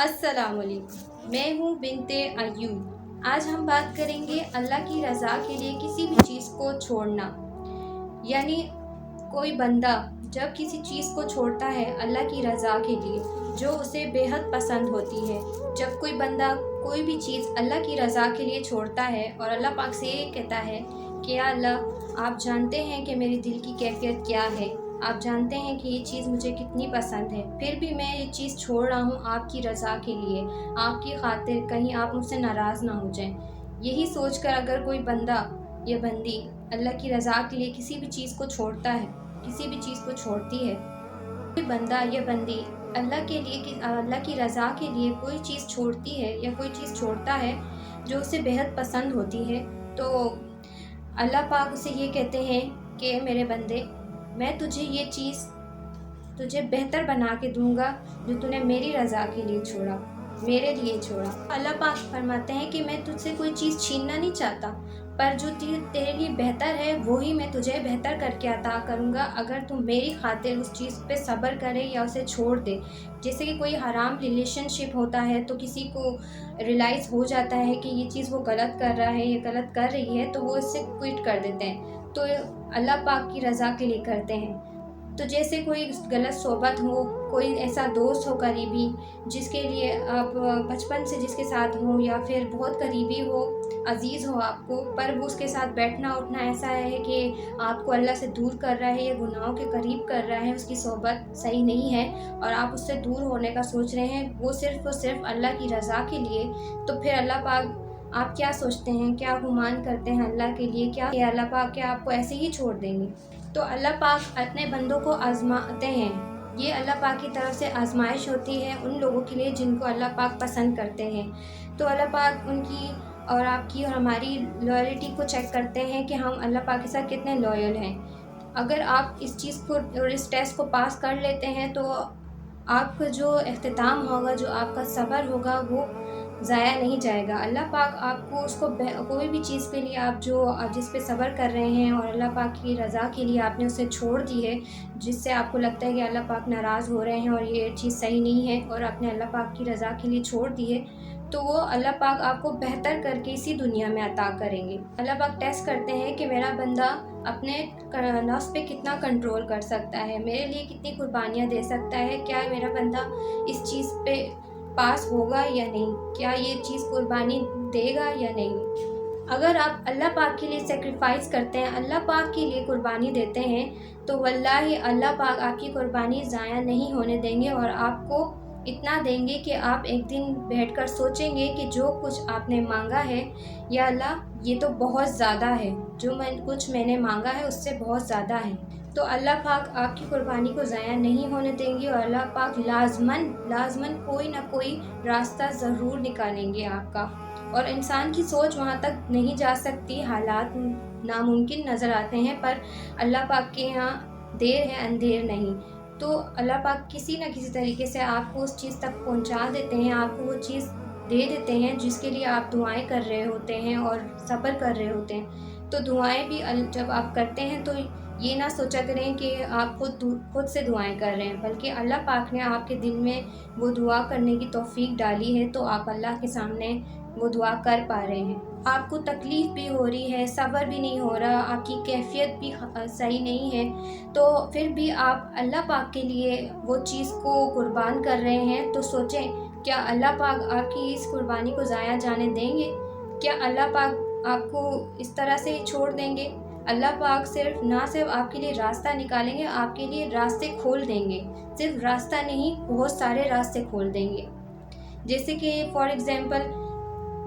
السلام علیکم، میں ہوں بنت ایوب۔ آج ہم بات کریں گے اللہ کی رضا کے لیے کسی بھی چیز کو چھوڑنا۔ یعنی کوئی بندہ جب کسی چیز کو چھوڑتا ہے اللہ کی رضا کے لیے جو اسے بے حد پسند ہوتی ہے، جب کوئی بندہ کوئی بھی چیز اللہ کی رضا کے لیے چھوڑتا ہے اور اللہ پاک سے یہ کہتا ہے کہ یا اللہ، آپ جانتے ہیں کہ میری دل کی کیفیت کیا ہے، آپ جانتے ہیں کہ یہ چیز مجھے کتنی پسند ہے، پھر بھی میں یہ چیز چھوڑ رہا ہوں آپ کی رضا کے لیے، آپ کی خاطر، کہیں آپ مجھ سے ناراض نہ ہو جائیں۔ یہی سوچ کر اگر کوئی بندہ یا بندی اللہ کی رضا کے لیے کسی بھی چیز کو چھوڑتا ہے، کسی بھی چیز کو چھوڑتی ہے، کوئی بندہ یا بندی اللہ کے لیے، اللہ کی رضا کے لیے کوئی چیز چھوڑتی ہے یا کوئی چیز چھوڑتا ہے جو اسے بےحد پسند ہوتی ہے، تو اللہ پاک اسے یہ کہتے ہیں کہ میرے بندے، میں تجھے یہ چیز تجھے بہتر بنا کے دوں گا جو تو نے میری رضا کے لیے چھوڑا، میرے لیے چھوڑا۔ اللہ پاک فرماتے ہیں کہ میں تجھ سے کوئی چیز چھیننا نہیں چاہتا، پر جو تیرے لیے بہتر ہے وہی میں تجھے بہتر کر کے عطا کروں گا اگر تم میری خاطر اس چیز پہ صبر کرے یا اسے چھوڑ دے۔ جیسے کہ کوئی حرام ریلیشن شپ ہوتا ہے تو کسی کو ریلائز ہو جاتا ہے کہ یہ چیز وہ غلط کر رہا ہے یا غلط کر رہی ہے تو وہ اس سے کوئٹ کر دیتے ہیں، تو اللہ پاک کی رضا کے لیے کرتے ہیں۔ تو جیسے کوئی غلط صحبت ہو، کوئی ایسا دوست ہو قریبی جس کے لیے آپ بچپن سے جس کے ساتھ ہوں یا پھر بہت قریبی ہو، عزیز ہو آپ کو، پر وہ اس کے ساتھ بیٹھنا اٹھنا ایسا ہے کہ آپ کو اللہ سے دور کر رہا ہے یا گناہوں کے قریب کر رہا ہے، اس کی صحبت صحیح نہیں ہے اور آپ اس سے دور ہونے کا سوچ رہے ہیں، وہ صرف اور صرف اللہ کی رضا کے لیے، تو پھر اللہ پاک آپ کیا سوچتے ہیں، کیا گمان کرتے ہیں اللہ کے لیے، کیا کہ اللہ پاک کیا آپ کو ایسے ہی چھوڑ دیں گے؟ تو اللہ پاک اپنے بندوں کو آزماتے ہیں، یہ اللہ پاک کی طرف سے آزمائش ہوتی ہے ان لوگوں کے لیے جن کو اللہ پاک پسند کرتے ہیں۔ تو اللہ پاک ان کی اور آپ کی اور ہماری لائلٹی کو چیک کرتے ہیں کہ ہم اللہ پاک کے ساتھ کتنے لائل ہیں۔ اگر آپ اس چیز کو اور اس ٹیسٹ کو پاس کر لیتے ہیں تو آپ کا جو اختتام ہوگا، جو آپ کا صبر ہوگا، وہ ضائع نہیں جائے گا۔ اللہ پاک آپ کو اس کو کوئی بھی چیز کے لیے آپ جس پہ صبر کر رہے ہیں اور اللہ پاک کی رضا کے لیے آپ نے اسے چھوڑ دی ہے، جس سے آپ کو لگتا ہے کہ اللہ پاک ناراض ہو رہے ہیں اور یہ چیز صحیح نہیں ہے اور آپ نے اللہ پاک کی رضا کے لیے چھوڑ دی ہے، تو وہ اللہ پاک آپ کو بہتر کر کے اسی دنیا میں عطا کریں گے۔ اللہ پاک ٹیسٹ کرتے ہیں کہ میرا بندہ اپنے نفس پہ کتنا کنٹرول کر سکتا ہے، میرے لیے کتنی قربانیاں دے سکتا ہے، کیا میرا بندہ اس چیز پہ پاس ہوگا یا نہیں، کیا یہ چیز قربانی دے گا یا نہیں۔ اگر آپ اللہ پاک کے لیے سیکریفائس کرتے ہیں، اللہ پاک کے لیے قربانی دیتے ہیں، تو واللہ اللہ پاک آپ کی قربانی ضائع نہیں ہونے دیں گے اور آپ کو اتنا دیں گے کہ آپ ایک دن بیٹھ کر سوچیں گے کہ جو کچھ آپ نے مانگا ہے، یا اللہ یہ تو بہت زیادہ ہے، جو کچھ میں نے مانگا ہے اس سے بہت زیادہ ہے۔ تو اللہ پاک آپ کی قربانی کو ضائع نہیں ہونے دیں گے اور اللہ پاک لازماً کوئی نہ کوئی راستہ ضرور نکالیں گے آپ کا۔ اور انسان کی سوچ وہاں تک نہیں جا سکتی، حالات ناممکن نظر آتے ہیں، پر اللہ پاک کے یہاں دیر ہے اندھیر نہیں، تو اللہ پاک کسی نہ کسی طریقے سے آپ کو اس چیز تک پہنچا دیتے ہیں، آپ کو وہ چیز دے دیتے ہیں جس کے لیے آپ دعائیں کر رہے ہوتے ہیں اور صبر کر رہے ہوتے ہیں۔ تو دعائیں بھی جب آپ کرتے ہیں تو یہ نہ سوچا کریں کہ آپ خود سے دعائیں کر رہے ہیں، بلکہ اللہ پاک نے آپ کے دل میں وہ دعا کرنے کی توفیق ڈالی ہے، تو آپ اللہ کے سامنے وہ دعا کر پا رہے ہیں۔ آپ کو تکلیف بھی ہو رہی ہے، صبر بھی نہیں ہو رہا، آپ کی کیفیت بھی صحیح نہیں ہے، تو پھر بھی آپ اللہ پاک کے لیے وہ چیز کو قربان کر رہے ہیں، تو سوچیں کیا اللہ پاک آپ کی اس قربانی کو ضائع جانے دیں گے؟ کیا اللہ پاک آپ کو اس طرح سے چھوڑ دیں گے؟ اللہ پاک نہ صرف آپ کے لیے راستہ نکالیں گے، آپ کے لیے راستے کھول دیں گے، صرف راستہ نہیں بہت سارے راستے کھول دیں گے۔ جیسے کہ فار ایگزامپل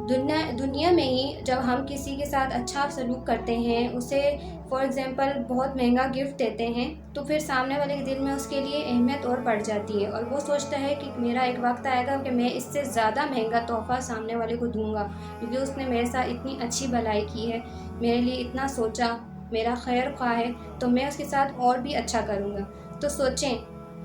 دنیا میں ہی جب ہم کسی کے ساتھ اچھا سلوک کرتے ہیں، اسے فار ایگزامپل بہت مہنگا گفٹ دیتے ہیں، تو پھر سامنے والے کے دل میں اس کے لیے اہمیت اور بڑھ جاتی ہے اور وہ سوچتا ہے کہ میرا ایک وقت آئے گا کہ میں اس سے زیادہ مہنگا تحفہ سامنے والے کو دوں گا، کیونکہ اس نے میرے ساتھ اتنی اچھی بھلائی کی ہے، میرے لیے اتنا سوچا، میرا خیر خواہ ہے، تو میں اس کے ساتھ اور بھی اچھا کروں گا۔ تو سوچیں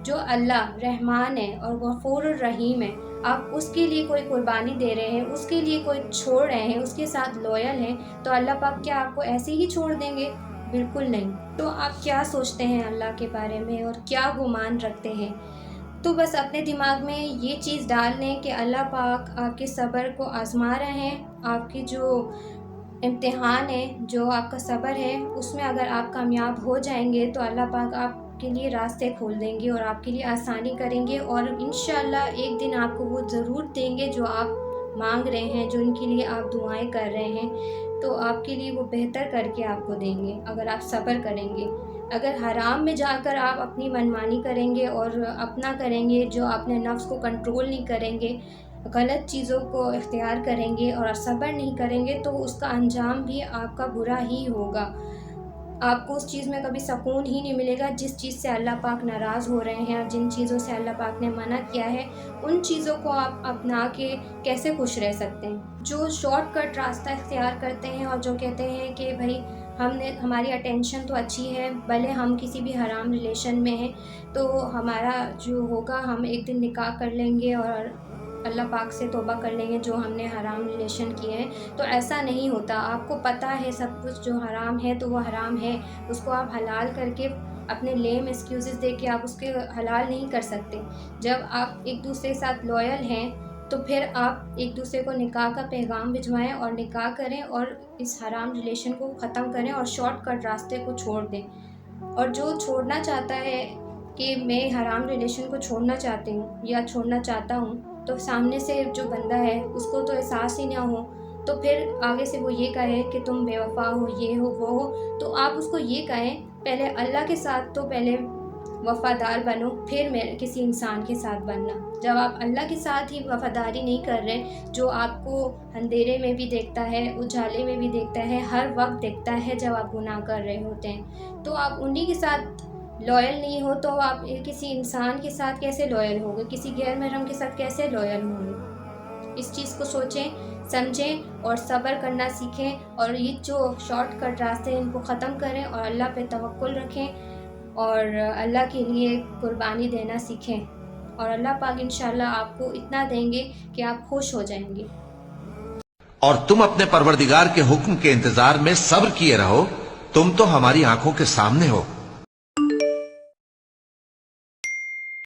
جو اللہ رحمان ہے اور غفور الرحیم ہے، آپ اس کے لیے کوئی قربانی دے رہے ہیں، اس کے لیے کوئی چھوڑ رہے ہیں، اس کے ساتھ لویل ہیں، تو اللہ پاک کیا آپ کو ایسے ہی چھوڑ دیں گے؟ بالکل نہیں۔ تو آپ کیا سوچتے ہیں اللہ کے بارے میں اور کیا گمان رکھتے ہیں؟ تو بس اپنے دماغ میں یہ چیز ڈال لیں کہ اللہ پاک آپ کے صبر کو آزما رہے ہیں. آپ کی جو امتحان ہے، جو آپ کا صبر ہے، اس میں اگر آپ کامیاب ہو جائیں گے تو اللہ پاک آپ کے لیے راستے کھول دیں گے اور آپ کے لیے آسانی کریں گے، اور انشاءاللہ ایک دن آپ کو وہ ضرور دیں گے جو آپ مانگ رہے ہیں، جو ان کے لیے آپ دعائیں کر رہے ہیں. تو آپ کے لیے وہ بہتر کر کے آپ کو دیں گے اگر آپ صبر کریں گے. اگر حرام میں جا کر آپ اپنی منمانی کریں گے اور اپنا کریں گے، جو اپنے نفس کو کنٹرول نہیں کریں گے، غلط چیزوں کو اختیار کریں گے اور صبر نہیں کریں گے، تو اس کا انجام بھی آپ کا برا ہی ہوگا. آپ کو اس چیز میں کبھی سکون ہی نہیں ملے گا جس چیز سے اللہ پاک ناراض ہو رہے ہیں، اور جن چیزوں سے اللہ پاک نے منع کیا ہے ان چیزوں کو آپ اپنا کے کیسے خوش رہ سکتے ہیں. جو شارٹ کٹ راستہ اختیار کرتے ہیں اور جو کہتے ہیں کہ بھائی ہماری اٹینشن تو اچھی ہے، بھلے ہم کسی بھی حرام ریلیشن میں ہیں، تو ہمارا جو ہوگا ہم ایک دن نکاح کر لیں گے اور اللہ پاک سے توبہ کر لیں گے جو ہم نے حرام ریلیشن کیے ہیں. تو ایسا نہیں ہوتا. آپ کو پتہ ہے سب کچھ جو حرام ہے تو وہ حرام ہے، اس کو آپ حلال کر کے اپنے لیم ایکسکیوزز دے کے آپ اس کے حلال نہیں کر سکتے. جب آپ ایک دوسرے کے ساتھ لوئل ہیں تو پھر آپ ایک دوسرے کو نکاح کا پیغام بھجوائیں اور نکاح کریں اور اس حرام ریلیشن کو ختم کریں اور شارٹ کٹ راستے کو چھوڑ دیں. اور جو چھوڑنا چاہتا ہے کہ میں حرام ریلیشن کو چھوڑنا چاہتی ہوں یا چھوڑنا چاہتا ہوں، تو سامنے سے جو بندہ ہے اس کو تو احساس ہی نہ ہو، تو پھر آگے سے وہ یہ کہے کہ تم بے وفا ہو، یہ ہو وہ ہو، تو آپ اس کو یہ کہیں پہلے اللہ کے ساتھ تو پہلے وفادار بنو، پھر کسی انسان کے ساتھ بننا. جب آپ اللہ کے ساتھ ہی وفاداری نہیں کر رہے، جو آپ کو اندھیرے میں بھی دیکھتا ہے، اجالے میں بھی دیکھتا ہے، ہر وقت دیکھتا ہے جب آپ گناہ کر رہے ہوتے ہیں، تو آپ انہی کے ساتھ لوئل نہیں ہو، تو آپ کسی انسان کے ساتھ کیسے لوئل ہوگے، کسی غیر محرم کے ساتھ کیسے لوئل ہوں گے. اس چیز کو سوچیں، سمجھیں اور صبر کرنا سیکھیں، اور یہ جو شارٹ کٹ راستے ہیں ان کو ختم کریں اور اللہ پہ توکل رکھیں اور اللہ کے لیے قربانی دینا سیکھیں، اور اللہ پاک انشاءاللہ آپ کو اتنا دیں گے کہ آپ خوش ہو جائیں گے. اور تم اپنے پروردگار کے حکم کے انتظار میں صبر کیے رہو، تم تو ہماری آنکھوں کے سامنے ہو.